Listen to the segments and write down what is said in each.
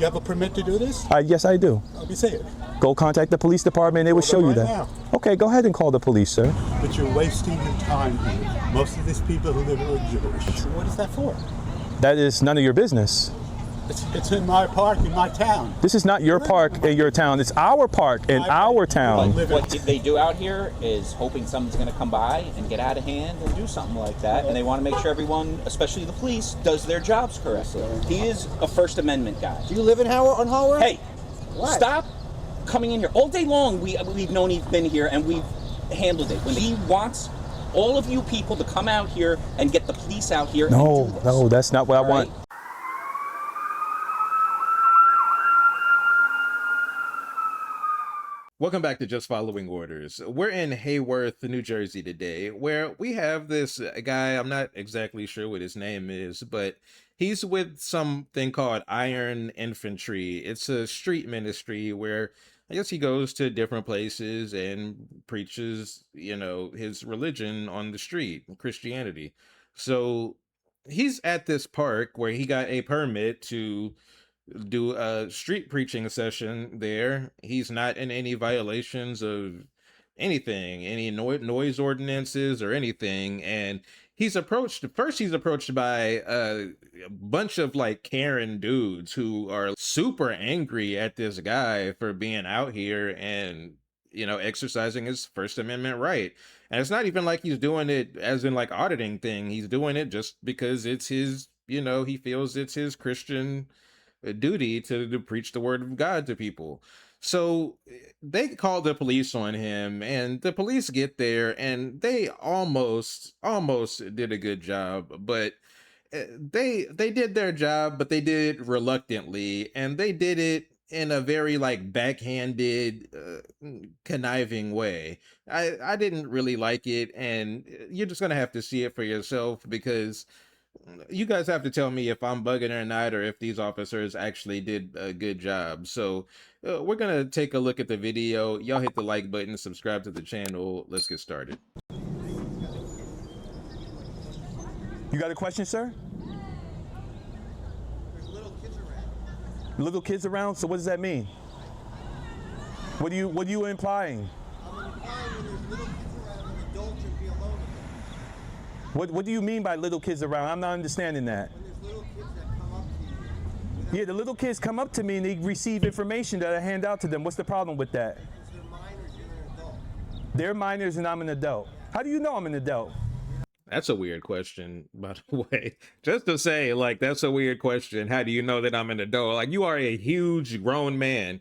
You have a permit to do this? Yes, I do. Let me say it. Go contact the police department. They will show you right that. now. Okay, go ahead and call the police, sir. But you're wasting your time here. Most of these people who live here are Jewish. What is that for? That is none of your business. It's in my park, in my town. This is not your park in your town. It's our park in our town. What they do out here is hoping someone's going to come by and get out of hand and do something like that, and they want to make sure everyone, especially the police, does their jobs correctly. He is a First Amendment guy. Do you live in Howard? Hey, What? stop coming in here. All day long we've known he's been here and we've handled it. When he wants all of you people to come out here and get the police out here and do this. No, that's not what I want. Right? Welcome back to Just Following Orders. We're in Hayworth, New Jersey today, where we have this guy, I'm not exactly sure what his name is, but he's with something called Iron Infantry. It's a street ministry where I guess he goes to different places and preaches, his religion on the street, Christianity. So he's at this park where he got a permit to do a street preaching session there. He's not in any violations of anything, any noise ordinances or anything. And he's approached by a bunch of like Karen dudes who are super angry at this guy for being out here and exercising his First Amendment right. And it's not even like he's doing it as in like auditing thing. He's doing it just because it's his, he feels it's his Christian duty to preach the word of God to people. So they called the police on him, and the police get there and they almost did a good job, but they did their job, but they did it reluctantly, and they did it in a very like backhanded, conniving way. I didn't really like it, and you're just gonna have to see it for yourself, because you guys have to tell me if I'm bugging or not, or if these officers actually did a good job. So we're gonna take a look at the video. Y'all hit the like button, subscribe to the channel. Let's get started. You got a question, sir? There's little kids around. Little kids around? So what does that mean? What are you implying? I'm implying when there's little kids around, an adult should be alone with them. What do you mean by little kids around? I'm not understanding that. When there's little kids that come up to you. Yeah, the little kids come up to me and they receive information that I hand out to them. What's the problem with that? Because they're minors, you're an adult. They're minors and I'm an adult. How do you know I'm an adult? That's a weird question, by the way. Just to say, like, that's a weird question. How do you know that I'm an adult? Like, you are a huge grown man.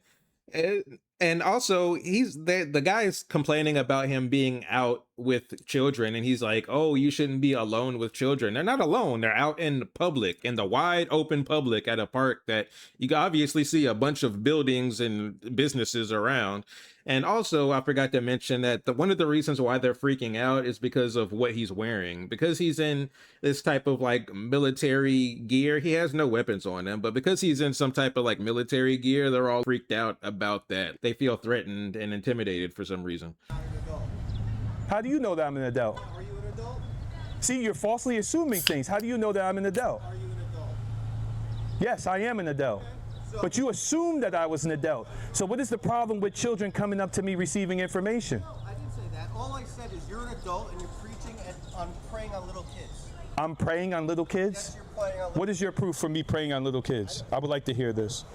And also, the guy is complaining about him being out with children, and he's like, oh, you shouldn't be alone with children. They're not alone. They're out in public, in the wide open public at a park that you can obviously see a bunch of buildings and businesses around. And also, I forgot to mention that one of the reasons why they're freaking out is because of what he's wearing. Because he's in this type of like military gear, he has no weapons on him, but because he's in some type of like military gear, they're all freaked out about that. They feel threatened and intimidated for some reason. How do you know that I'm an adult? Are you an adult? See, you're falsely assuming things. How do you know that I'm an adult? Are you an adult? Yes, I am an adult. But you assumed that I was an adult. So what is the problem with children coming up to me receiving information? No, I didn't say that. All I said is you're an adult and you're preaching on preying on little kids. I'm preying on little kids? Yes, you're preying on little What is your proof for me preying on little kids? I would like to hear this.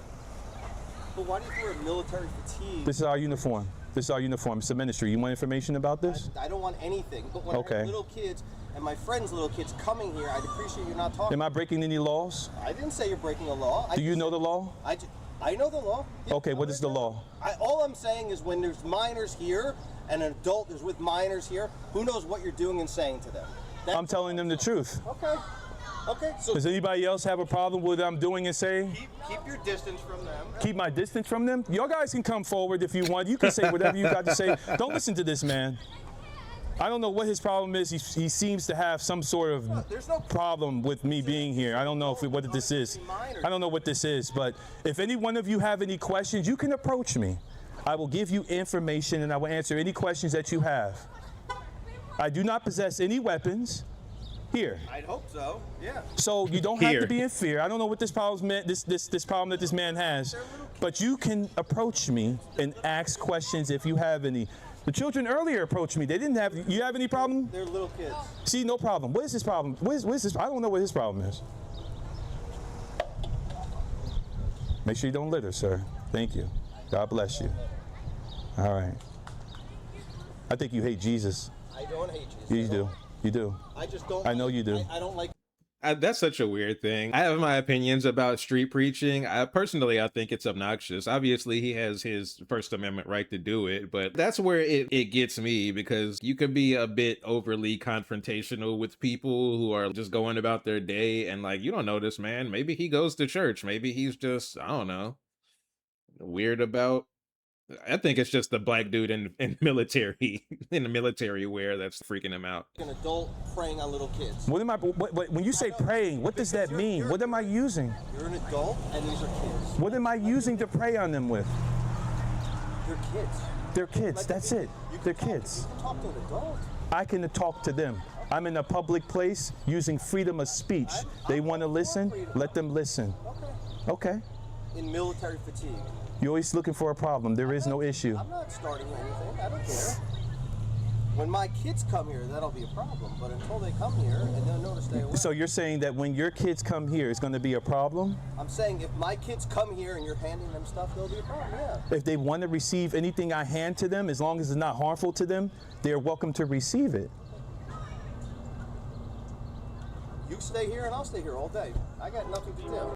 But why do you wear military fatigue? This is our uniform. This is our uniform. It's a ministry. You want information about this? I don't want anything. But when I Okay. have little kids and my friends' little kids coming here, I'd appreciate you not talking. Am I breaking any laws? I didn't say you're breaking a law. Do you know the law? I know the law. Yeah, Okay, what is the law? All I'm saying is when there's minors here and an adult is with minors here, who knows what you're doing and saying to them? I'm telling them the truth. Okay. Okay. So Does anybody else have a problem with what I'm doing and saying? keep your distance from them. Keep my distance from them? Y'all guys can come forward if you want. You can say whatever you got to say. Don't listen to this man. I don't know what his problem is. He seems to have some sort of problem with me being here. I don't know what this is. I don't know what this is, but if any one of you have any questions, you can approach me. I will give you information and I will answer any questions that you have. I do not possess any weapons. Here. I'd hope so. Yeah. So you don't have Here. to be in fear. I don't know what this problem meant, this problem that this man has, but you can approach me and ask questions if you have any. The children earlier approached me. They didn't have. You have any problem? They're little kids. See, no problem. What is his problem? What is this? I don't know what his problem is. Make sure you don't litter, sir. Thank you. God bless you. All right. I think you hate Jesus. I don't hate Jesus. You do. You do. I just don't. I know you do. I don't like. That's such a weird thing. I have my opinions about street preaching. I think it's obnoxious. Obviously, he has his First Amendment right to do it, but that's where it gets me, because you could be a bit overly confrontational with people who are just going about their day, and like, you don't know this man. Maybe he goes to church. Maybe he's just, I don't know, weird about. I think it's just the black dude in military in the military wear that's freaking him out. An adult preying on little kids. What am I? When you say praying, what does that mean? What am I using? You're an adult, and these are kids. What am I using to pray on them with? They're kids. They're kids. Like, That's it. You can They're talk- kids. You can talk to an adult. I can talk to them. I'm in a public place using freedom of speech. They want to listen, let them listen. Okay. Okay. In military fatigue. You're always looking for a problem. There is no issue. I'm not starting anything. I don't care. When my kids come here, that'll be a problem. But until they come here, and they'll know to stay away. So you're saying that when your kids come here, it's going to be a problem? I'm saying if my kids come here and you're handing them stuff, there'll be a problem. Yeah. If they want to receive anything I hand to them, as long as it's not harmful to them, they're welcome to receive it. You stay here and I'll stay here all day. I got nothing to do.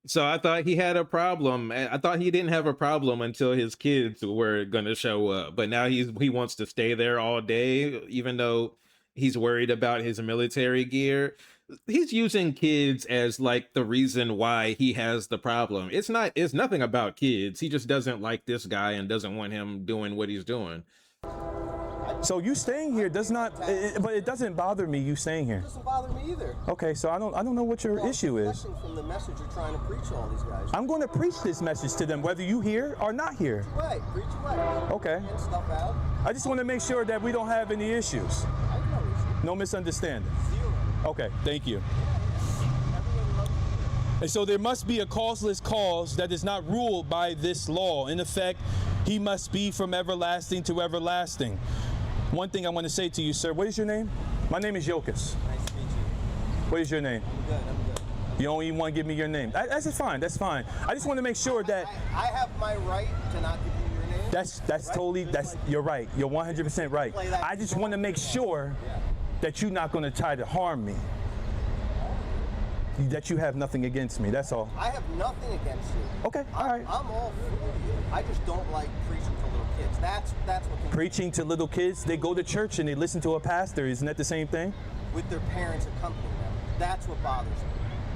So I thought he had a problem. I thought he didn't have a problem until his kids were going to show up. But now he wants to stay there all day, even though he's worried about his military gear. He's using kids as like the reason why he has the problem. It's nothing about kids. He just doesn't like this guy and doesn't want him doing what he's doing. So you staying here does not, but it doesn't bother me you staying here. It doesn't bother me either. Okay, so I don't know what your Well, issue is. it's deflecting from the message you're trying to preach to all these guys. I'm going to preach this message to them, whether you here or not here. Preach away. Okay. Get stuff out. I just want to make sure that we don't have any issues. I have no issue. No misunderstanding. Zero. Okay, thank you. And so there must be a causeless cause that is not ruled by this law. In effect, he must be from everlasting to everlasting. One thing I want to say to you, sir, what is your name? My name is Yokas. Nice to meet you. What is your name? I'm good. I'm good. You don't even want to give me your name. That's just fine. That's fine. I just want to make sure that I have my right to not give you your name. that's Right? totally, you're right. You're 100% right. I just want to make sure that you're not going to try to harm me. That you have nothing against me. That's all. I have nothing against you. Okay, all right. I'm all for you. I just don't like preaching to little kids. That's what Preaching to little kids, they go to church and they listen to a pastor. Isn't that the same thing? with their parents accompanying them. That's what bothers me.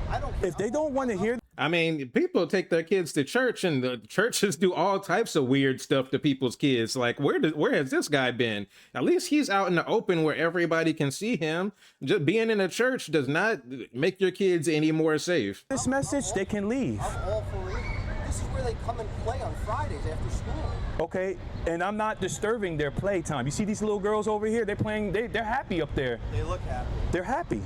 I don't. If they don't want to hear, I mean, people take their kids to church, and the churches do all types of weird stuff to people's kids. Like, where has this guy been? At least he's out in the open where everybody can see him. Just being in a church does not make your kids any more safe. this message, they can leave. I'm all for it. This is where they come and play on Fridays after school. Okay, and I'm not disturbing their playtime. You see these little girls over here? They're playing. They're happy up there. They look happy. They're happy.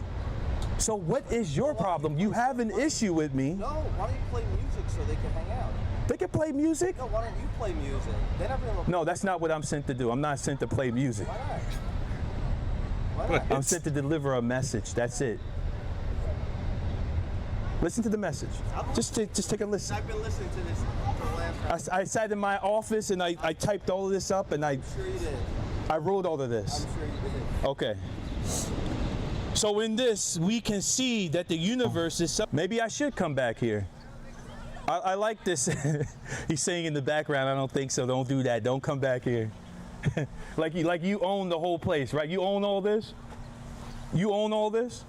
So what is your problem? You have an issue with me. No, why don't you play music so they can hang out? They can play music. No, why don't you play music? Then everyone will. No, that's not what I'm sent to do. I'm not sent to play music. Why not? Why not? I'm sent to deliver a message. That's it. Listen to the message. Just take a listen. I've been listening to this for the last. I sat in my office and I typed all of this up and I'm sure you did. I wrote all of this. I'm sure you did. Okay. So in this, we can see that the universe is. Maybe I should come back here. I like this. He's saying in the background, I don't think so. Don't do that. Don't come back here. like you own the whole place, right? You own all this? You own all this?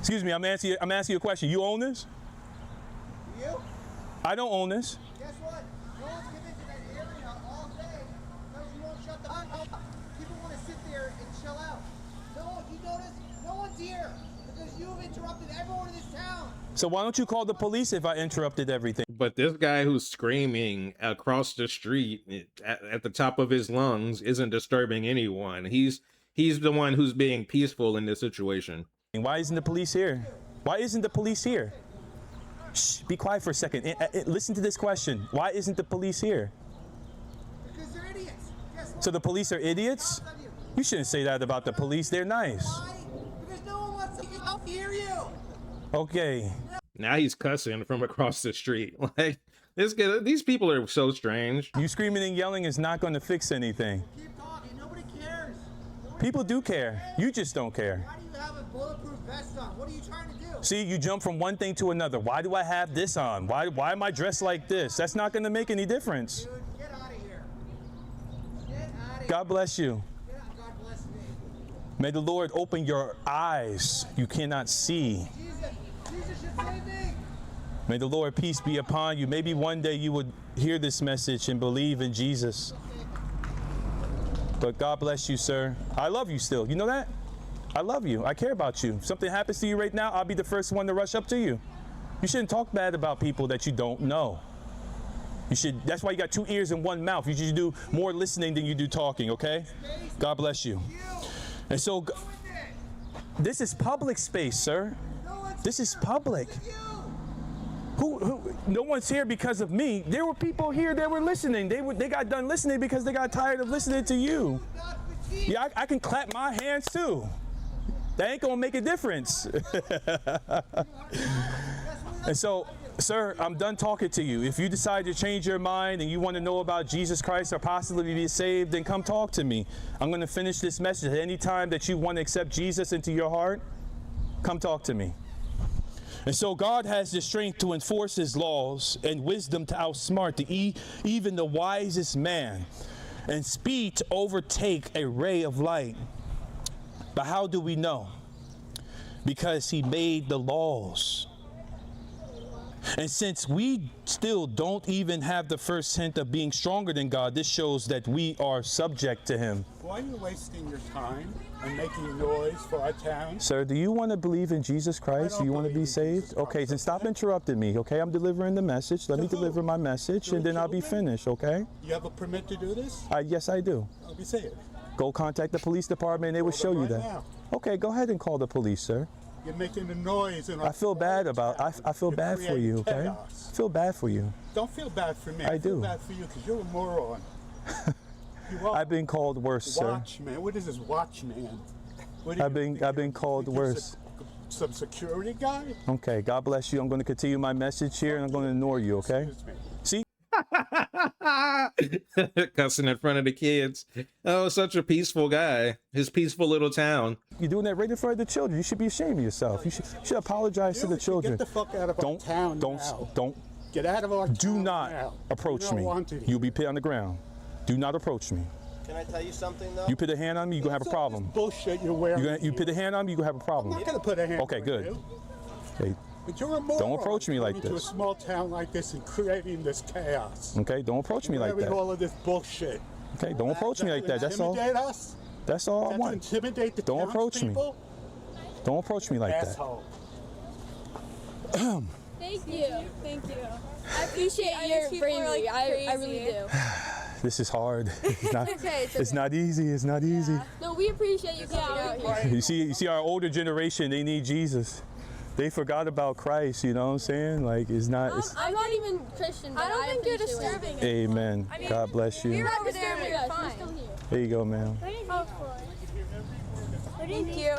Excuse me, I'm asking you a question. You own this? You? I don't own this. Guess what? No one's come into that area all day because you won't shut the fuck up. People want to sit there and chill out. No, you notice? No one's here because you've interrupted everyone in this town. So why don't you call the police if I interrupted everything? But this guy who's screaming across the street at the top of his lungs isn't disturbing anyone. He's he's the one who's being peaceful in this situation. Why isn't the police here? Why isn't the police here? Shh, be quiet for a second. Listen to this question. Why isn't the police here? Because they're idiots. Guess what? So the police are idiots? You shouldn't say that about the police. They're nice. Why? Because no one wants to hear you. Okay. Now he's cussing from across the street. Like these people are so strange. You screaming and yelling is not going to fix anything. Keep talking. Nobody cares. People do care. You just don't care. Why do you have a bulletproof vest on? What are you trying to do? See, you jump from one thing to another. Why do I have this on? Why am I dressed like this? That's not going to make any difference. Dude, get out of here. Get out of here. God bless you. Get out. God bless me. May the Lord open your eyes. You cannot see. Jesus should save me. May the Lord peace be upon you. Maybe one day you would hear this message and believe in Jesus. But God bless you, sir. I love you still. You know that? I love you. I care about you. If something happens to you right now, I'll be the first one to rush up to you. You shouldn't talk bad about people that you don't know. You should. That's why you got 2 ears and 1 mouth. You should do more listening than you do talking, okay? God bless you. And so, this is public space, sir. This is public. No one's here because of me. There were people here that were listening. They got done listening because they got tired of listening to you. Yeah, I can clap my hands too. That ain't gonna make a difference. And so, sir, I'm done talking to you. If you decide to change your mind and you want to know about Jesus Christ or possibly be saved, then come talk to me. I'm gonna finish this message. At any time that you want to accept Jesus into your heart, come talk to me. And so God has the strength to enforce his laws and wisdom to outsmart even the wisest man, and speed to overtake a ray of light. But how do we know? Because he made the laws. And since we still don't even have the first hint of being stronger than God, this shows that we are subject to him. Why are you wasting your time and making noise for our town? Sir, do you want to believe in Jesus Christ? Do you want to be saved? Okay, then stop interrupting me, okay? I'm delivering the message. Let me deliver my message, and then I'll be finished, okay? You have a permit to do this? Yes, I do. I'll be saved. Go contact the police department, and they will show you Right that. now. Okay, go ahead and call the police, sir. You're making a noise. In I feel bad about, I feel You're bad for you, creating okay? chaos. I feel bad for you. Don't feel bad for me. I feel do. bad for you because you're a moron. You are. I've been called worse, sir. Watchman. What is this watchman? What I've been called worse. Some security guy? Okay, God bless you. I'm going to continue my message here, and I'm going to ignore you, okay? Excuse me. See? Cussing in front of the kids. Oh, such a peaceful guy. His peaceful little town. You're doing that right in front of the children. You should be ashamed of yourself. You should apologize to the children. Get the fuck out of our town now. Don't. Get out of our town Do not now. approach You don't me. want it. You'll be put on the ground. Do not approach me. Can I tell you something though? You put a hand on me, you're gonna have a problem. Bullshit you're wearing. You put a hand on me, you're gonna have a I'm problem. not gonna put a hand Okay, on good. you. Okay, But you're a moron. Don't approach me like coming to this. a small town like this and creating this chaos. okay, don't approach me like Wearing that. all of this bullshit. Okay, don't approach me like that. That's all. Intimidate us? That's all I That's want. intimidate the Don't approach me. townspeople? Don't approach me like that. Asshole. Thank you. Thank you. I appreciate your bravery. I really do. This is hard. It's not, okay, it's it's not easy. It's not easy. No, we appreciate you coming out here. You see our older generation, they need Jesus. They forgot about Christ, you know what I'm saying? Like, it's not. It's, I'm not even Christian, but I don't think you're disturbing it. amen. God bless you. You're not disturbing us. We're still here. There you go, ma'am. What are these for? Thank you.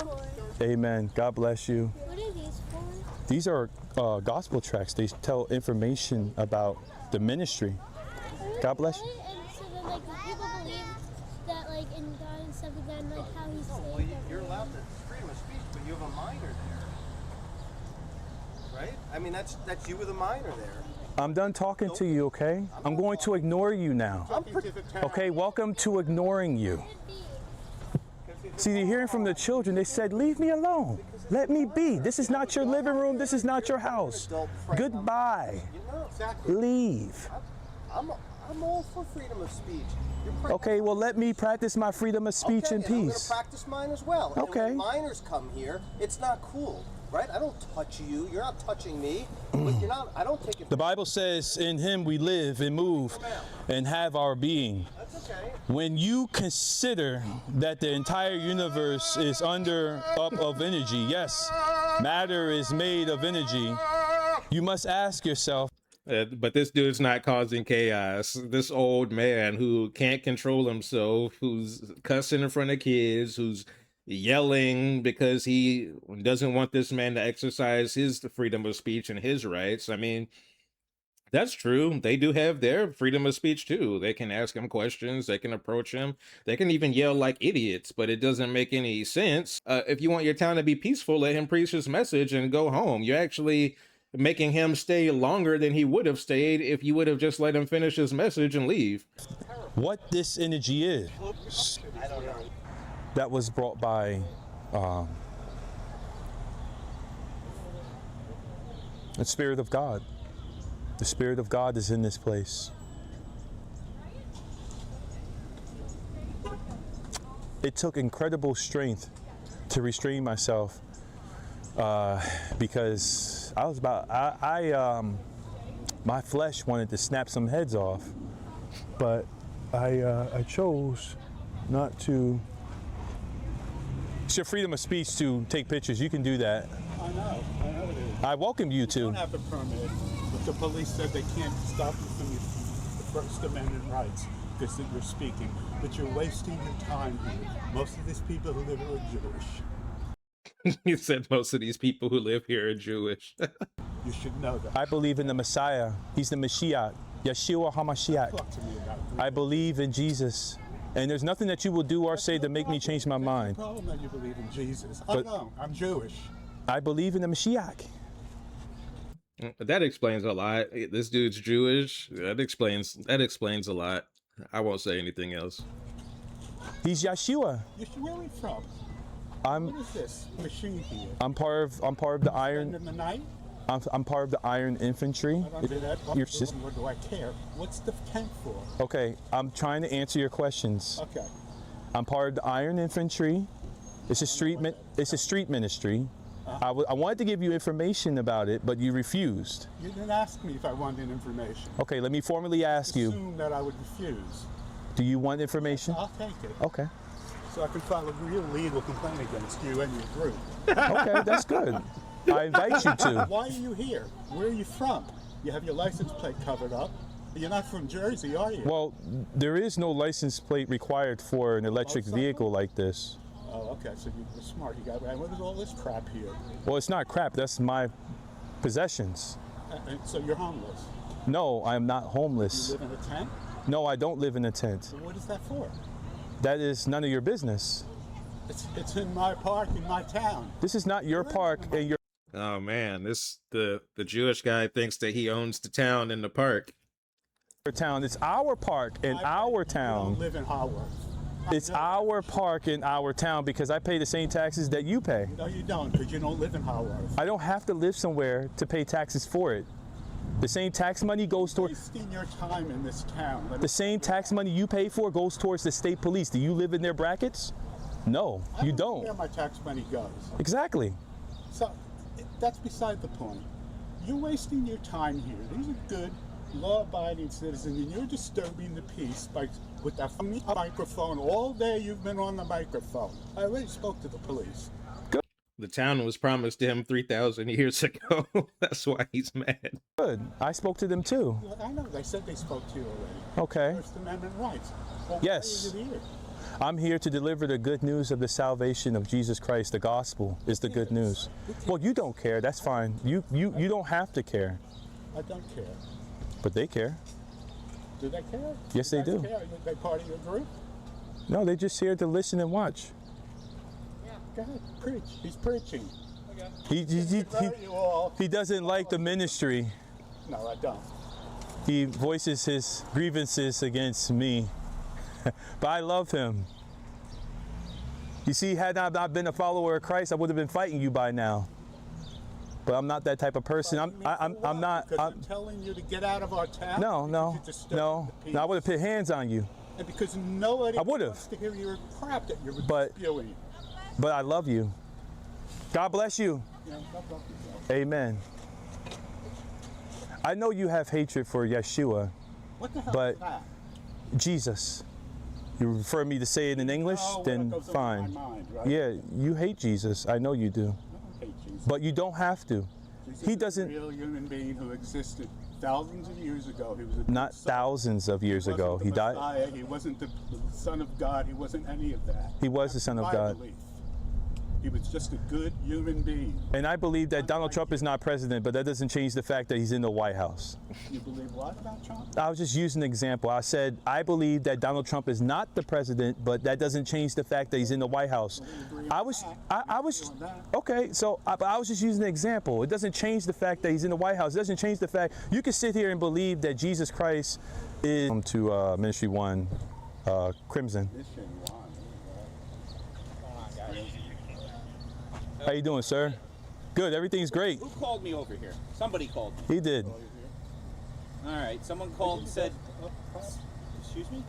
Amen. God bless you. What are these for? These are gospel tracts. They tell information about the ministry. God bless you. And so then, like, people believe that, like, in God and stuff like that, and, like, how He's saved Well, you're everyone. allowed to freedom of speech, but you have a minor there, right? I mean, that's you with a minor there. I'm done talking to you, okay? I'm going to ignore you now. Okay, welcome to ignoring you. See, you're hearing from the children. They said, leave me alone. Let me be. This is not your living room. This is not your house. Goodbye. You know exactly. Leave. I'm all for freedom of speech. Okay, well, let me practice my freedom of speech in and I'm going to peace. practice mine as well. Okay. And when minors come here, it's not cool. right? I don't touch you. You're not touching me. But you're not. I don't take it. The Bible says, in him we live and move and have our being. That's okay. When you consider that the entire universe is up of energy, yes, matter is made of energy, you must ask yourself, but this dude's not causing chaos. This old man who can't control himself, who's cussing in front of kids, who's yelling because he doesn't want this man to exercise his freedom of speech and his rights. I mean, that's true. They do have their freedom of speech too. They can ask him questions. They can approach him. They can even yell like idiots, but it doesn't make any sense. If you want your town to be peaceful, let him preach his message and go home. You're actually making him stay longer than he would have stayed if you would have just let him finish his message and leave. what this energy is. I don't know. That was brought by the Spirit of God. The Spirit of God is in this place. It took incredible strength to restrain myself because I was my flesh wanted to snap some heads off, but I chose not to. It's your freedom of speech to take pictures. You can do that. I know it is. I welcome you You to. don't have a permit, but the police said they can't stop you from the First Amendment rights because you're speaking. But you're wasting your time here. Most of these people who live here are Jewish. You said most of these people who live here are Jewish. You should know that. I believe in the Messiah. He's the Mashiach, Yeshua HaMashiach. Talk to me about it. I believe in Jesus. And there's nothing that you will do or say to make me change my mind. No problem that you believe in Jesus. But- I know. I'm Jewish. I believe in the Mashiach. That explains a lot. This dude's Jewish. That explains a lot. I won't say anything else. He's Yeshua. Where are you from? I'm What is this machine here? I'm part of the End Iron. in the night? I'm part of the Iron Infantry. I don't do that. Your sis- What do I care? What's the tent for? Okay, I'm trying to answer your questions. Okay. I'm part of the Iron Infantry. It's a street ministry. I wanted to give you information about it, but you refused. You didn't ask me if I wanted information. Okay, let me formally ask you. Assume that I would refuse. Do you want information? I'll take it. Okay. So I can file a real legal complaint against you and your group. Okay, that's good. I invite you to. Why are you here? Where are you from? You have your license plate covered up. You're not from Jersey, are you? Well, there is no license plate required for an electric vehicle like this. Oh, okay. So you were smart. You got right. What is all this crap here? Well, it's not crap. That's my possessions. And so you're homeless. No, I'm not You homeless. live in a tent? No, I don't live in a tent. So what is that for? That is none of your business. It's in my park in my town. This is not your park and your Oh man, the Jewish guy thinks that he owns the town and the park. town. It's our park and our I town. don't live in Haworth. It's our park in our town because I pay the same taxes that you pay. No, you don't, because you don't live in Haworth. I don't have to live somewhere to pay taxes for it. The same tax money goes toward Wasting your time in this town. the same tax money you pay for goes towards the state police. Do you live in their brackets? No, I you know don't. Where my tax money goes. Exactly. So that's beside the point. You're wasting your time here. These are good, law-abiding citizens, and you're disturbing the peace with that microphone. All day you've been on the microphone. I already spoke to the police. The town was promised to him 3,000 years ago. That's why he's mad. Good. I spoke to them too. Well, I know, they said they spoke to you already. Okay. First Amendment rights. Well, Yes. why are you here? I'm here to deliver the good news of the salvation of Jesus Christ. The gospel is the good news. Well, you don't care. That's fine. You don't have to care, I don't care. but they care. Do they care? Yes, they You guys do. care? Are they part of your group? No, they're just here to listen and watch. Go ahead, preach. He's preaching. He You all. doesn't like the ministry. No, I don't. He voices his grievances against me, but I love him. You see, had I not been a follower of Christ, I would have been fighting you by now. But I'm not that type of person. I'm not. Because I'm telling you to get out of our town. No, because no, you're disturbing no. the No, I would have peace. put hands on you. And because nobody I would've. wants to hear your crap that you're But- spewing. But I love you. God bless you. You know, God bless yourself. Amen. I know you have hatred for Yeshua, What the hell but is that? Jesus. You prefer me to say it in English? No, well, Then that goes over fine. my mind, right? Yeah, you hate Jesus. I know you do. I don't hate Jesus. But you don't have to. Jesus He is doesn't. a real human being who existed thousands of years ago. He was a Not good soul. thousands of years He ago. wasn't He the died. Messiah. He wasn't the Son of God. He wasn't any of that. He was the That's Son of my God. belief. He was just a good human being. And I believe that Donald Trump is not president, but that doesn't change the fact that he's in the White House. You believe what about Trump? I was just using an example. I said, I believe that Donald Trump is not the president, but that doesn't change the fact that he's in the White House. I was, okay, so I was just using an example. It doesn't change the fact that he's in the White House. It doesn't change the fact, you can sit here and believe that Jesus Christ is to Ministry One, Crimson. How you doing, sir? Good, everything's great. Who called me over here? Somebody called me. He did. All right, someone called and said, excuse me?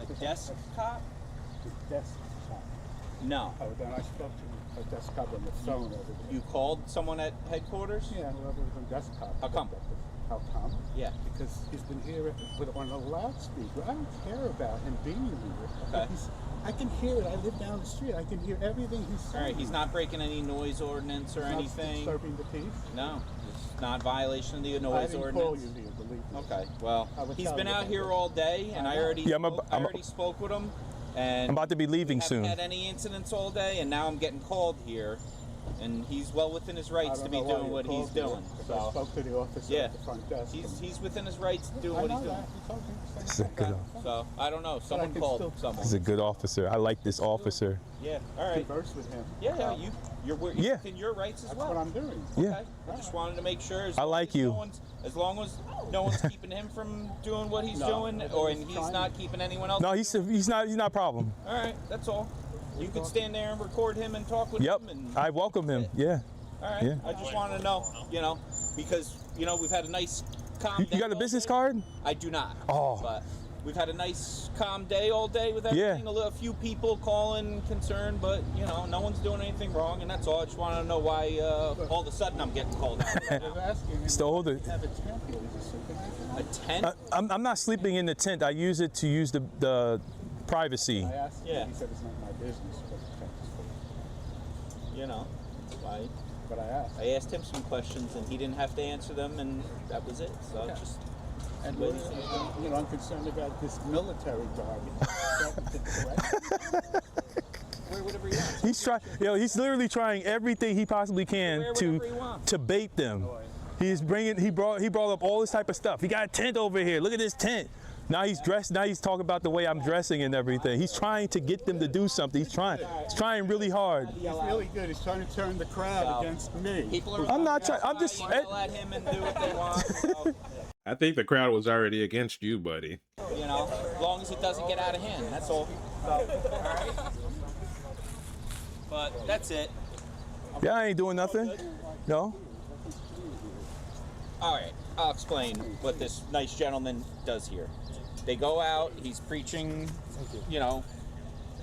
A desk cop? Desktop. No. Oh, then I spoke to a desktop on the phone over there. You called someone at headquarters? Yeah, whoever was on desktop. How come? How come? Yeah. Because he's been here on a loudspeaker. I don't care about him being here. Okay. I can hear it. I live down the street. I can hear everything he's saying. All right, he's not breaking any noise ordinance or He's not anything. disturbing the peace. No, it's not violation of the I noise didn't ordinance. call you here, believe me. Okay, well, I would he's tell been you out about here that. all day, and I already, Yeah, I already spoke with him, and I'm about to be leaving we soon. haven't had any incidents all day, and now I'm getting called here, and he's well within his I rights don't to be know why doing you what he's called me, doing. 'cause I So, spoke to the officer yeah, at the front desk. he's within his rights to do I what know he's doing. that. You told me the He's same a thing. good, So I don't know. Someone can called still- someone. he's a good officer. I like this officer. Yeah. All right. Converse with him. Yeah. You're Yeah. within your rights as That's well. what I'm doing. Yeah. Okay. I just wanted to make sure. I like you. As long as no one's keeping him from doing what he's No, doing, nobody's and he's trying not to. keeping anyone else. No, he's not a problem. All right, that's all. You could stand there and record him and talk with Yep, him. And, I welcome him. Yeah. all right. yeah. I just wanted to know, because we've had a nice calm. You day got a all business day. card? I do not. Oh. But we've had a nice calm day all day with Yeah. everything. A few people calling concerned, but no one's doing anything wrong, and that's all. I just want to know why all of a sudden I'm getting called out. I was asking him. It's the older. Have a tent here. He's a superintendent. A tent? I'm not sleeping in the tent. I use it to use the privacy. I asked him. Yeah. He said it's not my business what the tent is for. Why? But I asked. I asked him some questions, and he didn't have to answer them, and that was it. So Okay. just. And Wait a I'm concerned about this military guard. Wear whatever you want. He's trying. He's literally trying everything he possibly can Wear whatever you want. to bait them. He brought up all this type of stuff. He got a tent over here. Look at this tent. Now he's dressed. Now he's talking about the way I'm dressing and everything. He's trying to get them to do something. He's trying really hard. He's really good. He's trying to turn the crowd against me. People are. I'm not trying. I'm just. Yell at him and do what they want. So, I think the crowd was already against you, buddy. as long as it doesn't get out of hand. That's all. So, all right. But that's it. Yeah, I ain't doing nothing. No. All right. I'll explain what this nice gentleman does here. They go out. He's preaching,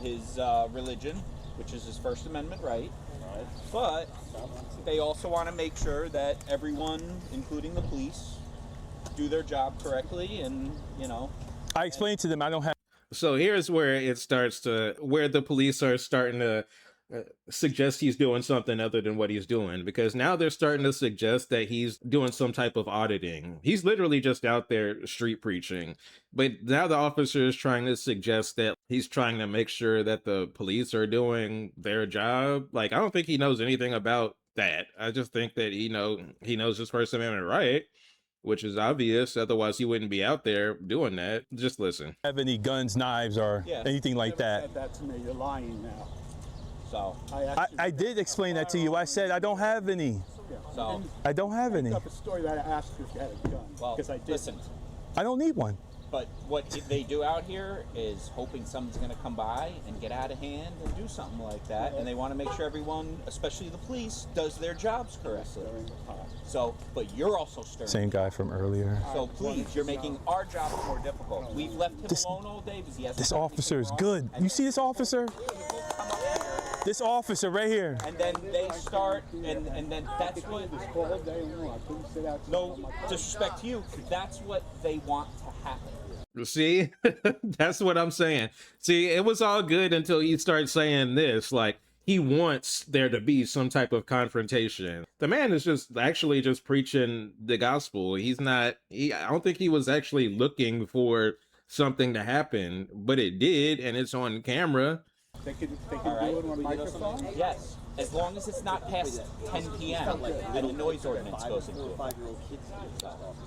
his religion, which is his First Amendment right. But they also want to make sure that everyone, including the police, do their job correctly, and I explained to them I don't have. So here's where it starts where the police are starting to suggest he's doing something other than what he's doing, because now they're starting to suggest that he's doing some type of auditing. He's literally just out there street preaching, but now the officer is trying to suggest that he's trying to make sure that the police are doing their job. Like, I don't think he knows anything about that. I just think that he knows his First Amendment right, which is obvious. Otherwise, he wouldn't be out there doing that. Just listen. Have any guns, knives, or anything like that. Said that to me. You're lying now. so I did explain that to you. I said I don't have any. so. I don't have any. Up a story that I asked you if you had a gun. Well, because I did. listen. I don't need one. But what they do out here is hoping someone's going to come by and get out of hand and do something like that. And they want to make sure everyone, especially the police, does their jobs correctly. So, but you're also stirring. Same guy from earlier. So please, you're making our job more difficult. We've left him alone all day because he has. This officer is good. You see this officer? Come up here This officer right here. And then they start, and then that's what. All day long. I couldn't sit outside No on my car. disrespect to you. That's what they want to happen. See, that's what I'm saying. See, it was all good until you start saying this. Like, he wants there to be some type of confrontation. The man is just actually just preaching the gospel. He's not, I don't think he was actually looking for something to happen, but it did, and it's on camera. They could All right. do it on microphone. Yes, as long as it's not past 10 p.m. and the noise ordinance goes into it. 5-year-old kids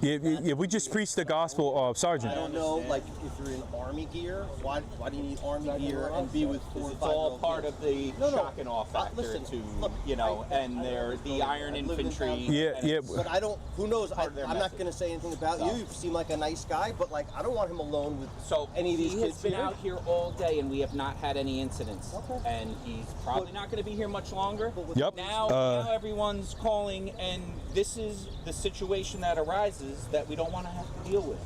here. Yeah, we just preached the gospel, I Sergeant. don't know, like, if you're in army gear, why do you need army gear and be with 4 or 5 It's all part of the No, no. shock and awe factor Listen, to, look, you know, and they're the Iron I've lived in Infantry. town. Yeah, and yeah. it's- But I don't, who knows, Part of their I'm not message. going to say anything about you. You seem like a nice guy, but, like, I don't want him alone with So any of these he kids has been here. out here all day, and we have not had any incidents. Okay. And he's probably not going to be here much longer. Yep. Now everyone's calling, and this is the situation that arises that we don't want to have to deal with.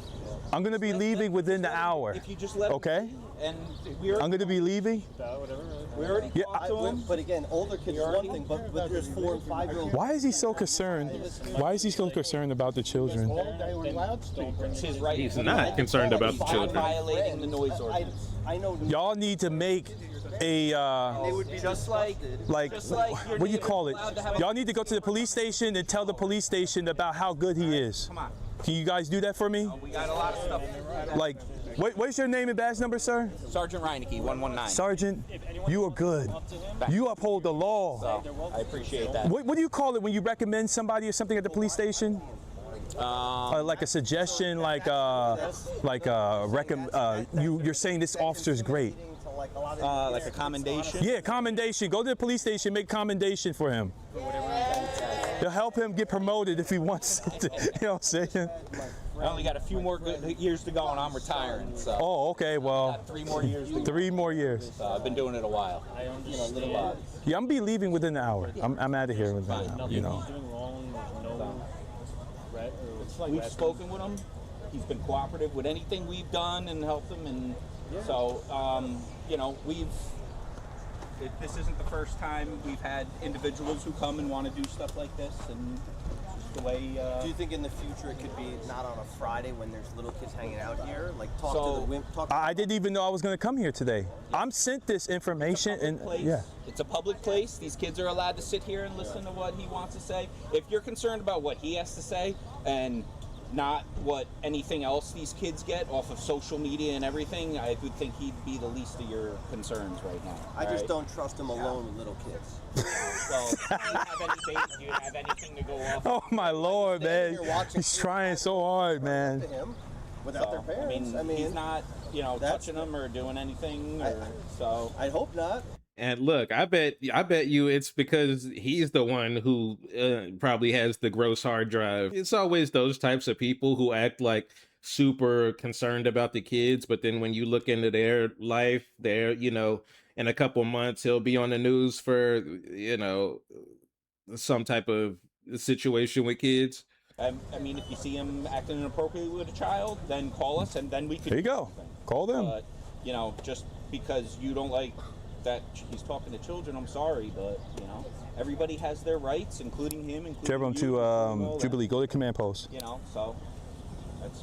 I'm gonna be leaving within the hour. If you just let him Okay. be, and we're I'm gonna be leaving. we already Yeah, talked to him. But again, older kids is one thing, but there's 4 and 5-year-olds. Why is he so concerned? Why is he so concerned about the children? All day on loudspeaker. It's his right. He's not concerned about the Not children. violating the noise ordinance. I know. Y'all need to make a They would be Just like, like just like your what do you neighbor's call it? allowed to have a- Y'all need to go to the police station and tell the police station about how good he is. Come on, Can you guys do that for me? we got a lot of stuff. Like, what's your name and badge number, sir? Sergeant Reineke, 119. Sergeant, you are good. You uphold the law. So I appreciate that. What do you call it when you recommend somebody or something at the police station? Like a suggestion, you're saying this officer's great. Like a commendation. Yeah, commendation. Go to the police station, make commendation for him. It'll help him get promoted if he wants to. You know what I'm saying? I only got a few more good years to go, and I'm retiring. So Oh, okay. Well, got 3 more years to go. 3 more years. I've been doing it a while. You know, little while. Yeah, I'm gonna be leaving within an hour. I'm out of here within an hour. You know. We've spoken with him. He's been cooperative with anything we've done and helped him, and so you know, this isn't the first time we've had individuals who come and want to do stuff like this, and just the way. Do you think in the future it could be not on a Friday when there's little kids hanging out here? Like talk So- to the women. Talk. I didn't even know I was gonna come here today. I'm sent this information and place. yeah. It's a public place. These kids are allowed to sit here and listen to what he wants to say. If you're concerned about what he has to say and not what anything else these kids get off of social media and everything, I would think he'd be the least of your concerns right now. I just alright? don't trust him alone with little kids. Well, do you have anything to go off? Oh my Lord, man. here watching He's trying so hard, man. To him, without their I parents. mean, he's not, you know, that's- touching them or doing anything. Or, so I hope not. And look, I bet you it's because he's the one who probably has the gross hard drive. It's always those types of people who act like super concerned about the kids, but then when you look into their life, they're, you know, in a couple months he'll be on the news for, you know, some type of situation with kids. I mean, if you see him acting inappropriately with a child, then call us, and then we can. There you do go. something. Call them. But you know, just because you don't like that he's talking to children, I'm sorry, but you know, everybody has their rights, including him, including Trevor, you, to all that. Jubilee. Go to command post. You know, so let's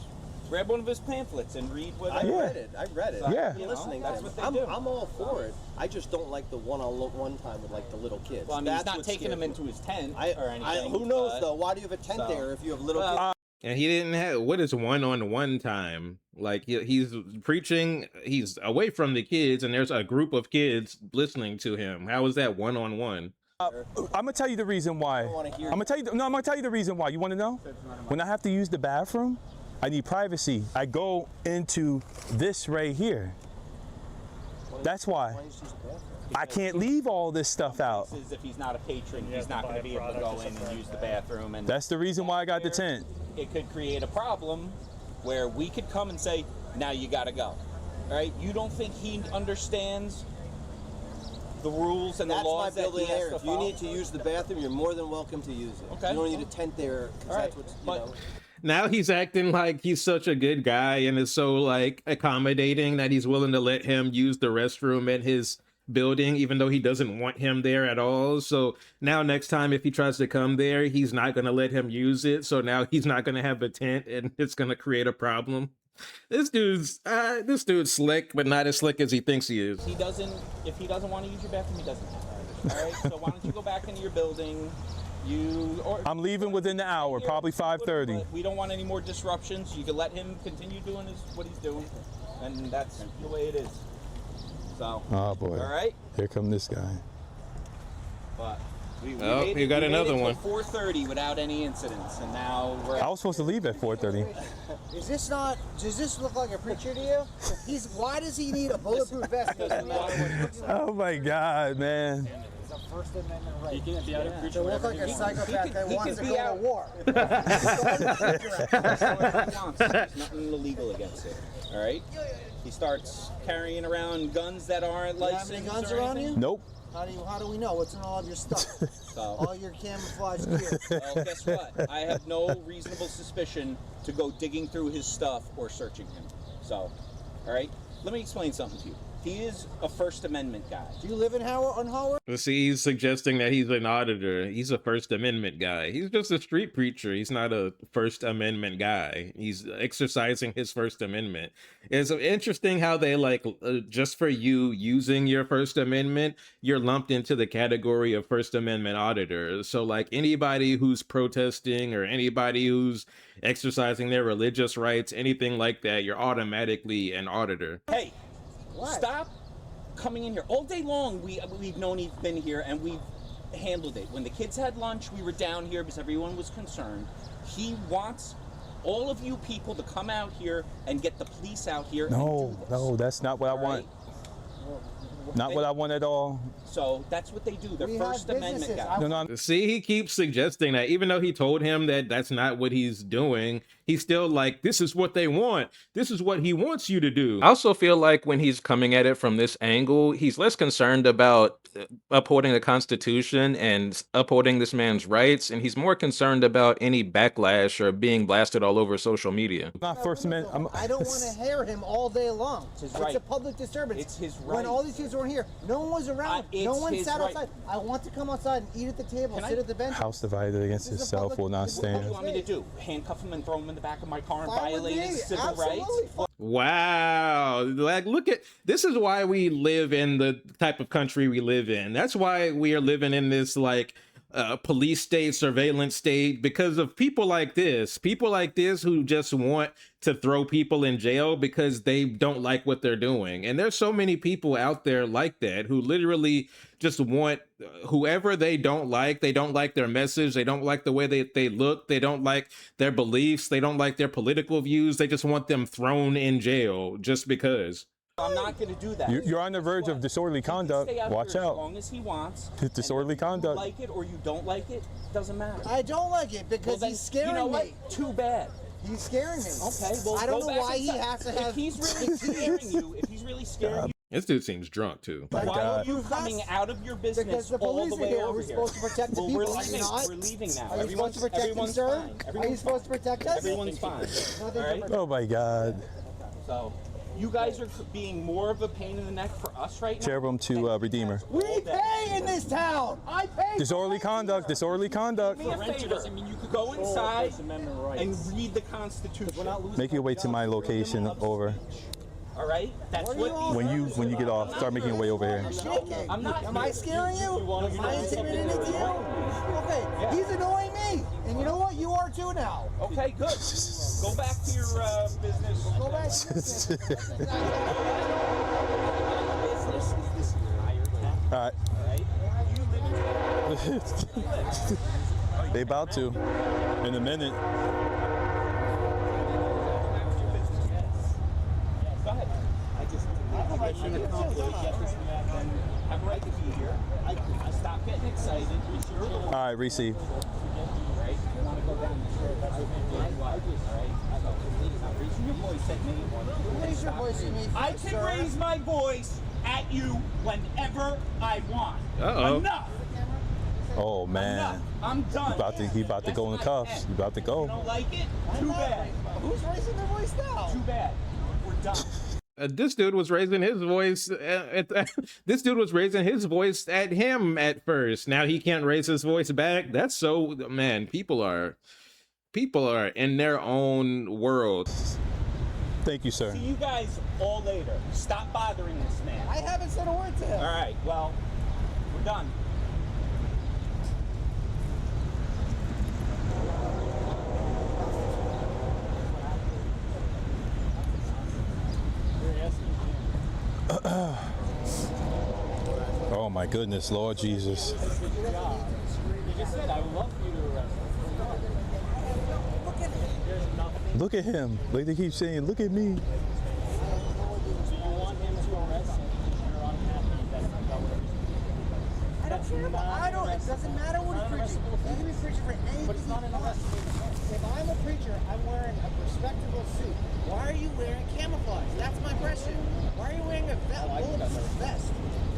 grab one of his pamphlets and read what. I Yeah. read it. I read it. Yeah. I'm You know, listening that's to him. what they do. I'm all for it. I just don't like the one-on-one time with like the little kids. Well, I mean, That's he's not what taking scares them me. into his tent I, or anything. who knows but- though? Why do you have a tent so- there if you have little Well, kids? And he didn't have, what is one-on-one time? Like he's preaching, he's away from the kids, and there's a group of kids listening to him. How is that one-on-one? I'm gonna tell you the reason why. wanna hear I'm gonna tell you the reason why. You want to know? When I have to use the bathroom, I need privacy. I go into this right here. That's why. I can't leave all this stuff out. This is if he's not a patron, he's not going to be able to go in and use the bathroom, and That's the reason why I got the tent. it could create a problem where we could come and say, now you got to go. All right? You don't think he understands the rules and That's the my laws that building he has there. to If you follow? need to use the bathroom, you're more than welcome to use it. Okay. You don't need a tent there. 'Cause All that's right, what's, you but- know. Now he's acting like he's such a good guy and is so like accommodating that he's willing to let him use the restroom at his building, even though he doesn't want him there at all. So now next time if he tries to come there, he's not going to let him use it. So now he's not going to have a tent, and it's going to create a problem. This dude's slick, but not as slick as he thinks he is. If he doesn't want to use your bathroom, he doesn't. All right. So why don't you go back into your building? I'm leaving within the hour, probably 5:30. We don't want any more disruptions. You can let him continue doing what he's doing, and that's the way it is. So. Oh boy. All right. Here come this guy. But you got another one. 4:30 without any incidents, and now we're. I was supposed to leave at 4:30. Is this not? Does this look like a preacher to you? Why does he need a bulletproof vest? Oh my God, man. It's a First Amendment right. He can be out of preacher. To look like a psychopath that wants to go to war. There's nothing illegal against it. All right. He starts carrying around guns that aren't licensed. Do you have any guns around you? Nope. How do we know what's in all of your stuff? All your camouflage gear. Well, guess what? I have no reasonable suspicion to go digging through his stuff or searching him. So, all right. Let me explain something to you. He is a First Amendment guy. Do you live in Howard? See, he's suggesting that he's an auditor. He's a First Amendment guy. He's just a street preacher. He's not a First Amendment guy. He's exercising his First Amendment. It's interesting how they just for you using your First Amendment, you're lumped into the category of First Amendment auditors. So like anybody who's protesting or anybody who's exercising their religious rights, anything like that, you're automatically an auditor. Hey. What? Stop coming in here all day long. We've known he's been here, and we've handled it. When the kids had lunch, we were down here because everyone was concerned. He wants all of you people to come out here and get the police out here. No, that's not what I want. Not what I want at all. So that's what they do. They're First Amendment guys. No. See, he keeps suggesting that even though he told him that that's not what he's doing, he's still like, this is what they want. This is what he wants you to do. I also feel like when he's coming at it from this angle, he's less concerned about upholding the Constitution and upholding this man's rights, and he's more concerned about any backlash or being blasted all over social media. Not First Amendment. I don't want to hear him all day long. It's a public disturbance. It's his right. When all these kids weren't here, no one was around. No one sat outside. I want to come outside and eat at the table, sit at the bench. House divided against itself will not stand. What do you want me to do? Handcuff him and throw him in the back of my car and violate his civil rights? Wow. Like, look at, this is why we live in the type of country we live in. That's why we are living in this police state, surveillance state, because of people like this who just want to throw people in jail because they don't like what they're doing. And there's so many people out there like that who literally just want whoever they don't like their message, they don't like the way they look, they don't like their beliefs, they don't like their political views, they just want them thrown in jail just because. I'm not going to do that. You're on the verge of disorderly conduct. Watch out. As long as he wants. Disorderly conduct. You like it or you don't like it, doesn't matter. I don't like it because he's scaring me. Too bad. He's scaring me. Okay, well, I don't know why he has to have. If he's really scaring you, This dude seems drunk too. Why are you coming out of your business because the all police the way are here. over We're supposed to protect the people. We're leaving now. Are you supposed to protect them, sir? Are you supposed to protect us? Everyone's fine. All right? Oh my God. So, you guys are being more of a pain in the neck for us right now. Cherubim to Redeemer. We pay in this town. I pay. Disorderly conduct. Disorderly conduct. Me a favor. Doesn't mean you could go inside and read the Constitution. Make your way to my location. Over. All right. That's what. When you get off, start making your way over here. I'm not. Am I scaring you? Am I intimidating you? Okay. He's annoying me, and you know what? You are too now. Okay. Good. Go back to your business. Go back to your business. Business is this higher tech. All right. They about to in a minute. Go ahead. Mission accomplished. I'm right to be here. I stop getting excited. All right, receive. Right? You want to go down the street? All right? Stop raising your voice at me. Raise your voice at me. I can raise my voice at you whenever I want. Uh-oh. Enough. Oh man. Enough. I'm done. He about to go in the cuffs. He about to go. You don't like it? Too bad. Who's raising their voice now? Too bad. We're done. this dude was raising his voice. This dude was raising his voice at him at first. Now he can't raise his voice back. That's so, man. People are in their own world. Thank you, sir. See you guys all later. Stop bothering this man. I haven't said a word to him. All right, well, we're done. Oh my goodness, Lord Jesus. Look at him. Like they keep saying, look at me. I don't care about, it doesn't matter what he preaches. He can be preaching for anything. But it's not an arrest. If I'm a preacher, I'm wearing a respectable suit. Why are you wearing camouflage? That's my question. Why are you wearing a bulletproof vest?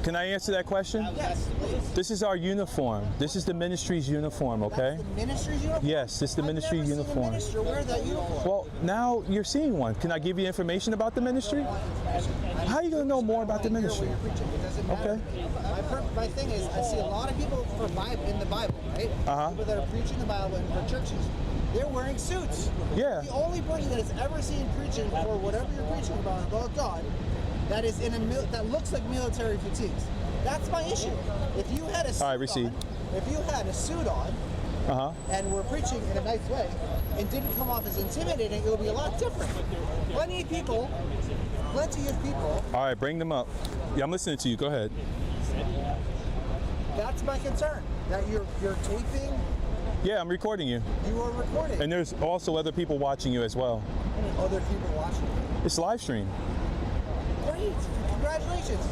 Can I answer that question? Yes, please. This is our uniform. This is the ministry's uniform, okay? That's the ministry's uniform? Yes, this is the ministry I've never uniform. seen a minister wear that uniform. Well, now you're seeing one. Can I give you information about the ministry? How are you going to know more about the ministry? Okay. My thing is, I see a lot of people in the Bible, right? People that are preaching the Bible and for churches, they're wearing suits. Yeah. The only person that has ever seen preaching for whatever you're preaching about God, that is that looks like military fatigues. That's my issue. If you had a suit if you had a suit on, and were preaching in a nice way, and didn't come off as intimidating, it would be a lot different. Plenty of people. All right, bring them up. Yeah, I'm listening to you. Go ahead. That's my concern. That you're taping. Yeah, I'm recording you. You are recording. And there's also other people watching you as well. Other people watching you. It's live stream. Great. Congratulations.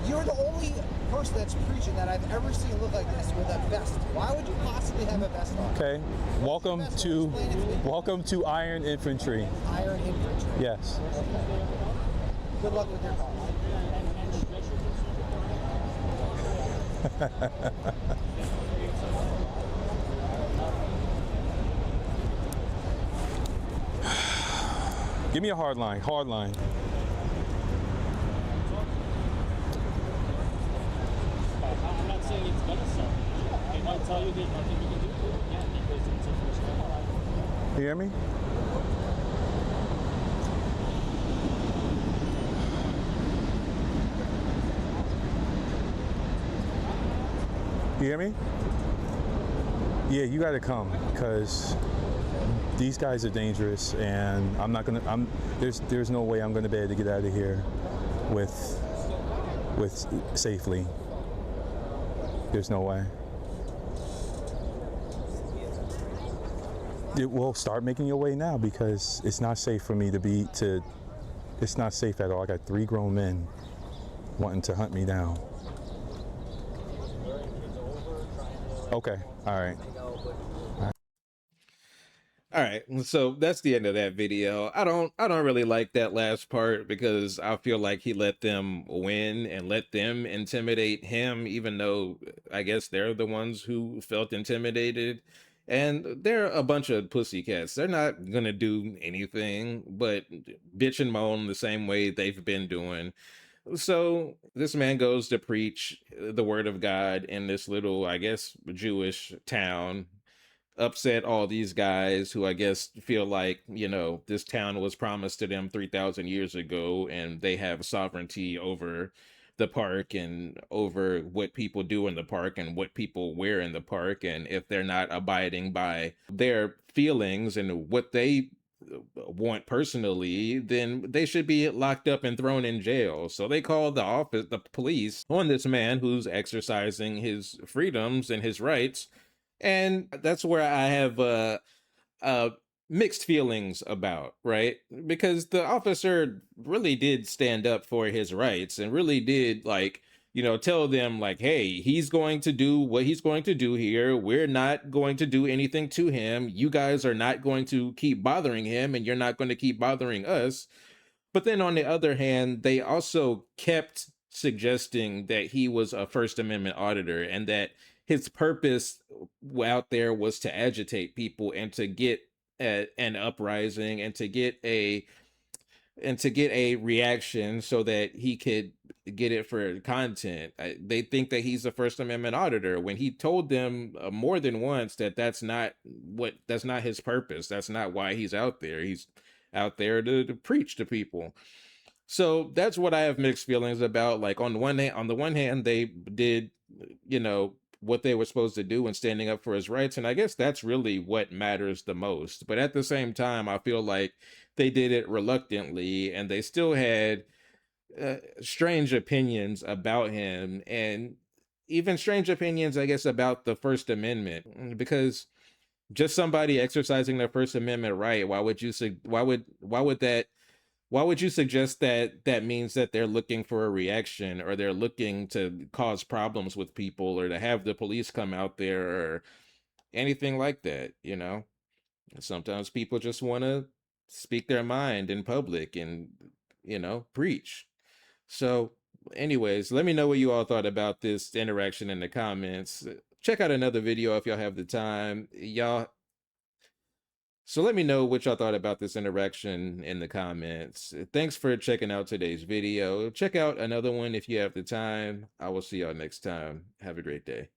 You're the only person that's preaching that I've ever seen look like this with a vest. Why would you possibly have a vest on? Okay. Welcome to Iron Infantry. Iron Infantry. Yes. Good luck with your cause. Give me a hard line. Hard line. I'm not saying it's gonna suck. They might tell you there's nothing you can do to it again because it's a first step. You hear me? You hear me? Yeah, you gotta come because these guys are dangerous, and I'm not gonna. There's no way I'm gonna be able to get out of here with safely. There's no way. Well, start making your way now because it's not safe for me to. It's not safe at all. I got 3 grown men wanting to hunt me down. Okay. All right. All right, so that's the end of that video. I don't really like that last part because I feel like he let them win and let them intimidate him, even though I guess they're the ones who felt intimidated. And they're a bunch of pussycats. They're not gonna do anything but bitch and moan the same way they've been doing. So this man goes to preach the word of God in this little, I guess, Jewish town, upset all these guys who I guess feel like, you know, this town was promised to them 3,000 years ago and they have sovereignty over the park and over what people do in the park and what people wear in the park. And if they're not abiding by their feelings and what they want personally, then they should be locked up and thrown in jail. So they called the police on this man who's exercising his freedoms and his rights. And that's where I have mixed feelings about, right? Because the officer really did stand up for his rights and really did, like, you know, tell them like, hey, he's going to do what he's going to do here. We're not going to do anything to him. You guys are not going to keep bothering him and you're not going to keep bothering us. But then on the other hand, they also kept suggesting that he was a First Amendment auditor and that his purpose out there was to agitate people and to get an uprising and to get a and to get a reaction so that he could get it for content. They think that he's a First Amendment auditor when he told them more than once that that's not his purpose. That's not why he's out there. He's out there to preach to people. So that's what I have mixed feelings about. Like on the one hand, they did, what they were supposed to do in standing up for his rights, and I guess that's really what matters the most. But at the same time, I feel like they did it reluctantly, and they still had strange opinions about him, and even strange opinions, I guess, about the First Amendment, because just somebody exercising their First Amendment right, why would you suggest that that means that they're looking for a reaction, or they're looking to cause problems with people, or to have the police come out there, or anything like that? Sometimes people just want to speak their mind in public and, preach. So anyways, let me know what you all thought about this interaction in the comments. Check out another video if y'all have the time, y'all. So let me know what y'all thought about this interaction in the comments. Thanks for checking out today's video. Check out another one if you have the time. I will see y'all next time. Have a great day.